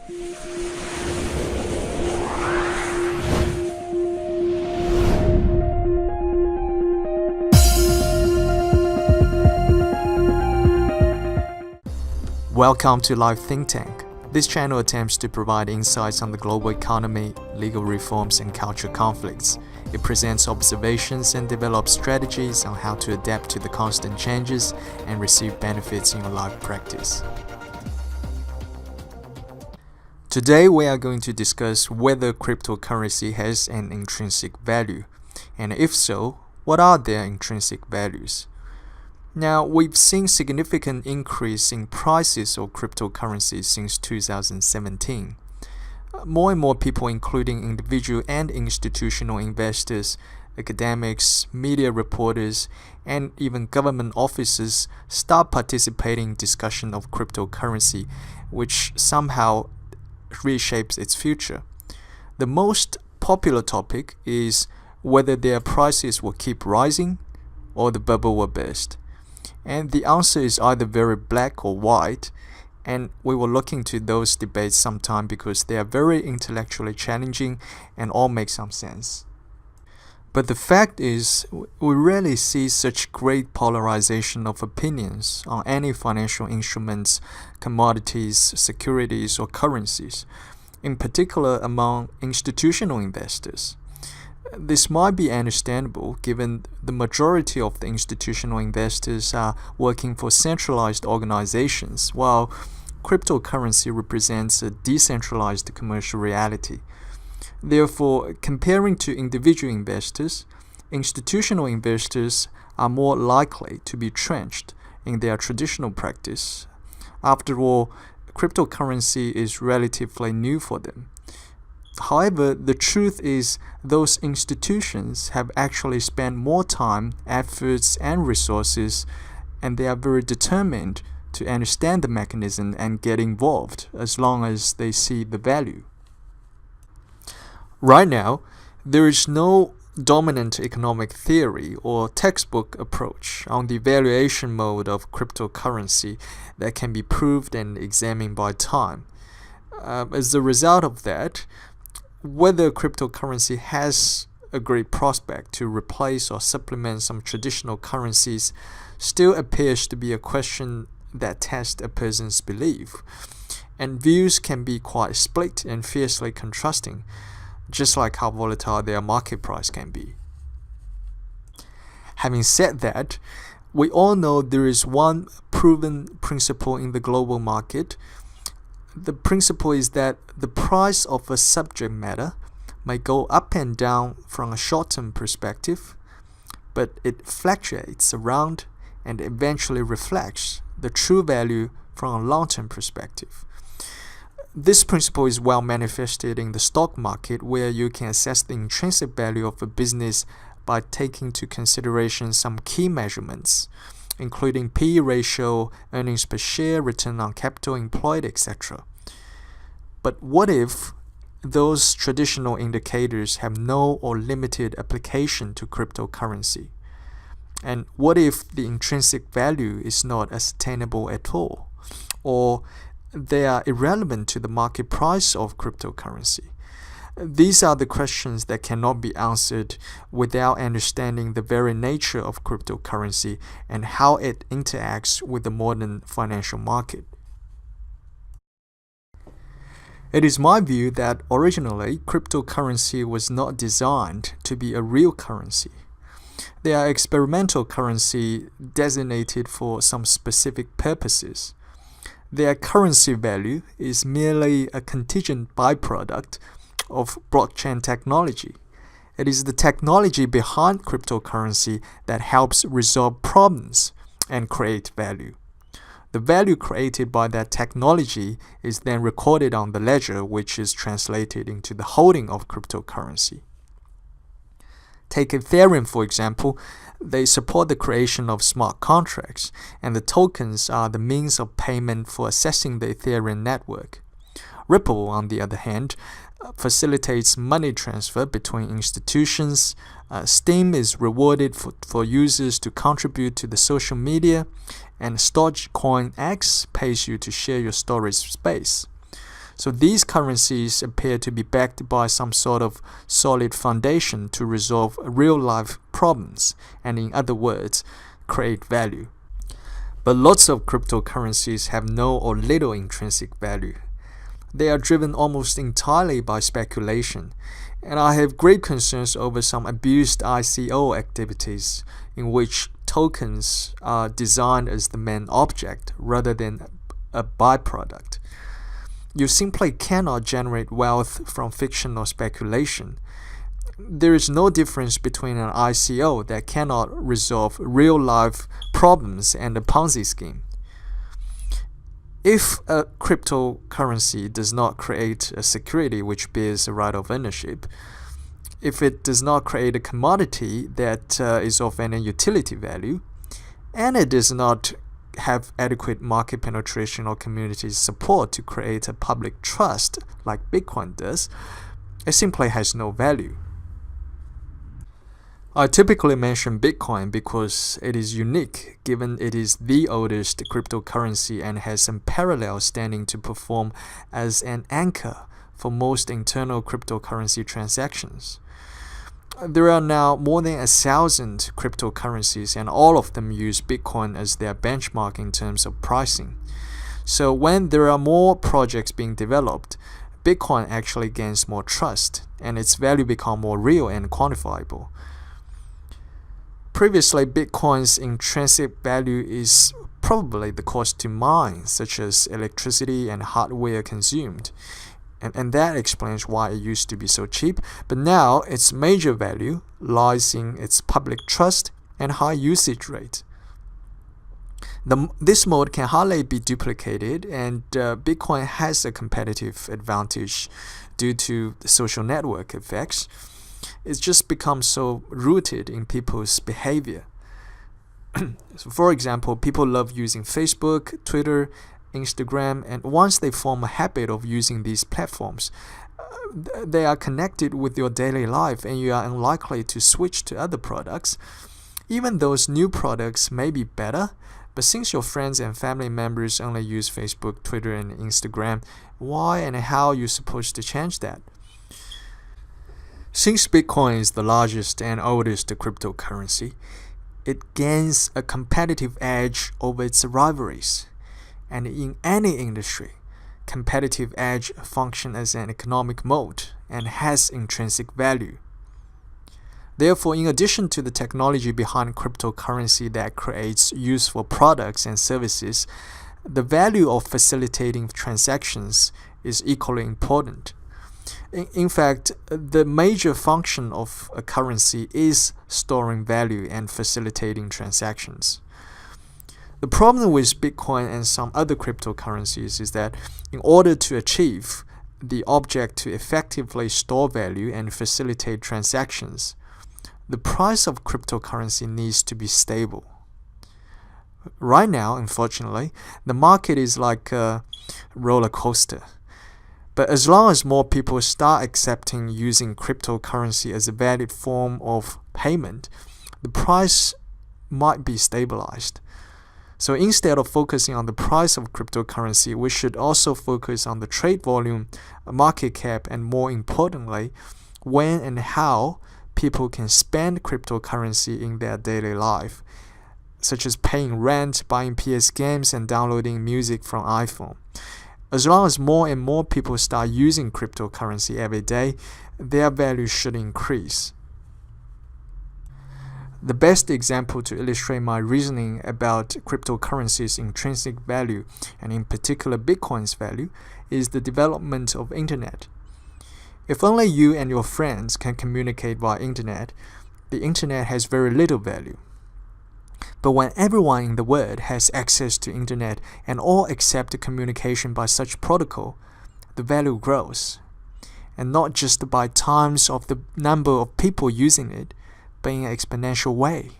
Welcome to Live Thinkthank. This channel attempts to provide insights on the global economy, legal reforms, and cultural conflicts. It presents observations and develops strategies on how to adapt to the constant changes and receive benefits in your life practice. Today, we are going to discuss whether cryptocurrency has an intrinsic value, and if so, what are their intrinsic values? Now, we've seen significant increase in prices of cryptocurrencies since 2017. More and more people, including individual and institutional investors, academics, media reporters, and even government officers start participating in discussion of cryptocurrency, which somehow reshapes its future. The most popular topic is whether their prices will keep rising or the bubble will burst. And the answer is either very black or white, and we will look into those debates sometime because they are very intellectually challenging and all make some sense. But the fact is, we rarely see such great polarization of opinions on any financial instruments, commodities, securities, or currencies, in particular among institutional investors. This might be understandable given the majority of the institutional investors are working for centralized organizations, while cryptocurrency represents a decentralized commercial reality. Therefore, comparing to individual investors, institutional investors are more likely to be entrenched in their traditional practice. After all, cryptocurrency is relatively new for them. However, the truth is those institutions have actually spent more time, efforts, and resources, and they are very determined to understand the mechanism and get involved as long as they see the value. Right now, there is no dominant economic theory or textbook approach on the valuation mode of cryptocurrency that can be proved and examined by time. As a result of that, whether cryptocurrency has a great prospect to replace or supplement some traditional currencies still appears to be a question that tests a person's belief. And views can be quite split and fiercely contrasting, just like how volatile their market price can be. Having said that, we all know there is one proven principle in the global market. The principle is that the price of a subject matter may go up and down from a short-term perspective, but it fluctuates around and eventually reflects the true value from a long-term perspective. This principle is well manifested in the stock market, where you can assess the intrinsic value of a business by taking into consideration some key measurements, including P/E ratio, earnings per share, return on capital employed, etc. But what if those traditional indicators have no or limited application to cryptocurrency? And what if the intrinsic value is not ascertainable at all, or they are irrelevant to the market price of cryptocurrency? These are the questions that cannot be answered without understanding the very nature of cryptocurrency and how it interacts with the modern financial market. It is my view that originally cryptocurrency was not designed to be a real currency. They are experimental currency designated for some specific purposes. Their currency value is merely a contingent byproduct of blockchain technology. It is the technology behind cryptocurrency that helps resolve problems and create value. The value created by that technology is then recorded on the ledger, which is translated into the holding of cryptocurrency. Take Ethereum, for example. They support the creation of smart contracts, and the tokens are the means of payment for accessing the Ethereum network. Ripple, on the other hand, facilitates money transfer between institutions. Steam is rewarded for users to contribute to the social media, and Dogecoin X pays you to share your storage space. So these currencies appear to be backed by some sort of solid foundation to resolve real-life problems, and in other words, create value. But lots of cryptocurrencies have no or little intrinsic value. They are driven almost entirely by speculation, and I have great concerns over some abused ICO activities in which tokens are designed as the main object rather than a byproduct. You simply cannot generate wealth from fiction or speculation. There is no difference between an ICO that cannot resolve real-life problems and a Ponzi scheme. If a cryptocurrency does not create a security which bears a right of ownership, if it does not create a commodity that is of any utility value, and it does not have adequate market penetration or community support to create a public trust like Bitcoin does, it simply has no value. I typically mention Bitcoin because it is unique, given it is the oldest cryptocurrency and has unparalleled standing to perform as an anchor for most internal cryptocurrency transactions. There are now more than 1,000 cryptocurrencies, and all of them use Bitcoin as their benchmark in terms of pricing. So when there are more projects being developed, Bitcoin actually gains more trust, and its value becomes more real and quantifiable. Previously, Bitcoin's intrinsic value is probably the cost to mine, such as electricity and hardware consumed. And that explains why it used to be so cheap. But now, its major value lies in its public trust and high usage rate. This mode can hardly be duplicated, and Bitcoin has a competitive advantage due to the social network effects. It's just become so rooted in people's behavior. So for example, people love using Facebook, Twitter, Instagram, and once they form a habit of using these platforms, they are connected with your daily life, and you are unlikely to switch to other products. Even those new products may be better, but since your friends and family members only use Facebook, Twitter, and Instagram, why and how are you supposed to change that? Since Bitcoin is the largest and oldest cryptocurrency, it gains a competitive edge over its rivalries. And in any industry, competitive edge functions as an economic moat and has intrinsic value. Therefore, in addition to the technology behind cryptocurrency that creates useful products and services, the value of facilitating transactions is equally important. In fact, the major function of a currency is storing value and facilitating transactions. The problem with Bitcoin and some other cryptocurrencies is that in order to achieve the object to effectively store value and facilitate transactions, the price of cryptocurrency needs to be stable. Right now, unfortunately, the market is like a roller coaster. But as long as more people start accepting using cryptocurrency as a valid form of payment, the price might be stabilized. So instead of focusing on the price of cryptocurrency, we should also focus on the trade volume, market cap, and more importantly, when and how people can spend cryptocurrency in their daily life, such as paying rent, buying PS games, and downloading music from iPhone. As long as more and more people start using cryptocurrency every day, their value should increase. The best example to illustrate my reasoning about cryptocurrency's intrinsic value, and in particular Bitcoin's value, is the development of internet. If only you and your friends can communicate via internet, the internet has very little value. But when everyone in the world has access to internet and all accept communication by such protocol, the value grows. And not just by times of the number of people using it, but in an exponential way.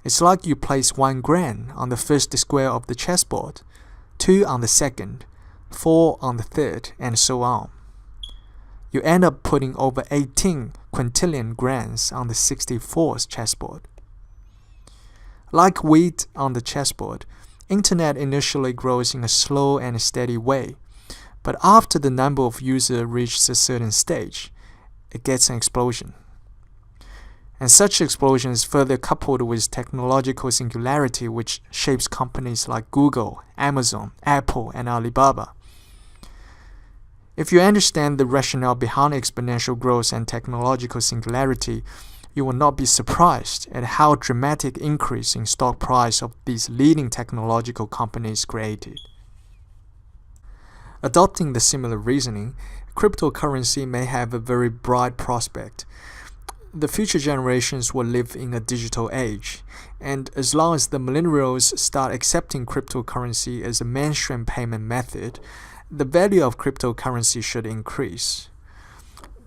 It's like you place 1 gram on the first square of the chessboard, 2 on the second, 4 on the third, and so on. You end up putting over 18 quintillion grams on the 64th chessboard. Like wheat on the chessboard, internet initially grows in a slow and steady way, But after the number of users reaches a certain stage, it gets an explosion. And such explosion is further coupled with technological singularity, which shapes companies like Google, Amazon, Apple, and Alibaba. If you understand the rationale behind exponential growth and technological singularity, you will not be surprised at how dramatic increase in stock price of these leading technological companies created. Adopting the similar reasoning, cryptocurrency may have a very bright prospect. The future generations will live in a digital age, and as long as the millennials start accepting cryptocurrency as a mainstream payment method, the value of cryptocurrency should increase.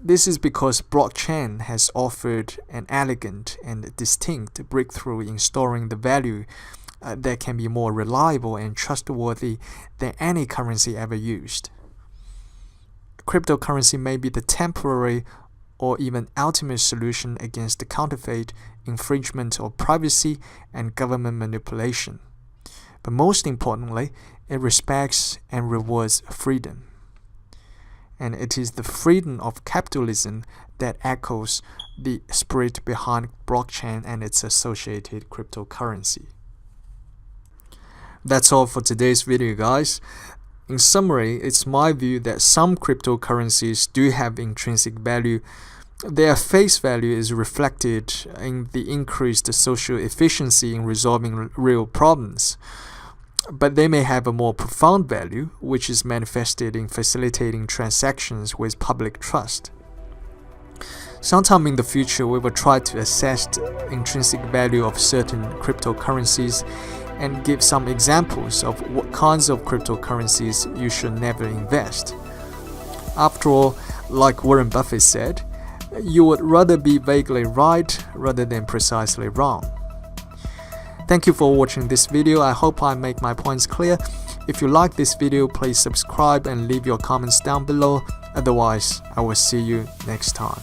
This is because blockchain has offered an elegant and distinct breakthrough in storing the value that can be more reliable and trustworthy than any currency ever used. Cryptocurrency may be the temporary or even ultimate solution against the counterfeit, infringement of privacy, and government manipulation. But most importantly, it respects and rewards freedom. And it is the freedom of capitalism that echoes the spirit behind blockchain and its associated cryptocurrency. That's all for today's video, guys. In summary, it's my view that some cryptocurrencies do have intrinsic value. Their face value is reflected in the increased social efficiency in resolving real problems. But they may have a more profound value, which is manifested in facilitating transactions with public trust. Sometime in the future, we will try to assess the intrinsic value of certain cryptocurrencies and give some examples of what kinds of cryptocurrencies you should never invest. After all, like Warren Buffett said, you would rather be vaguely right rather than precisely wrong. Thank you for watching this video. I hope I make my points clear. If you like this video, please subscribe and leave your comments down below. Otherwise, I will see you next time.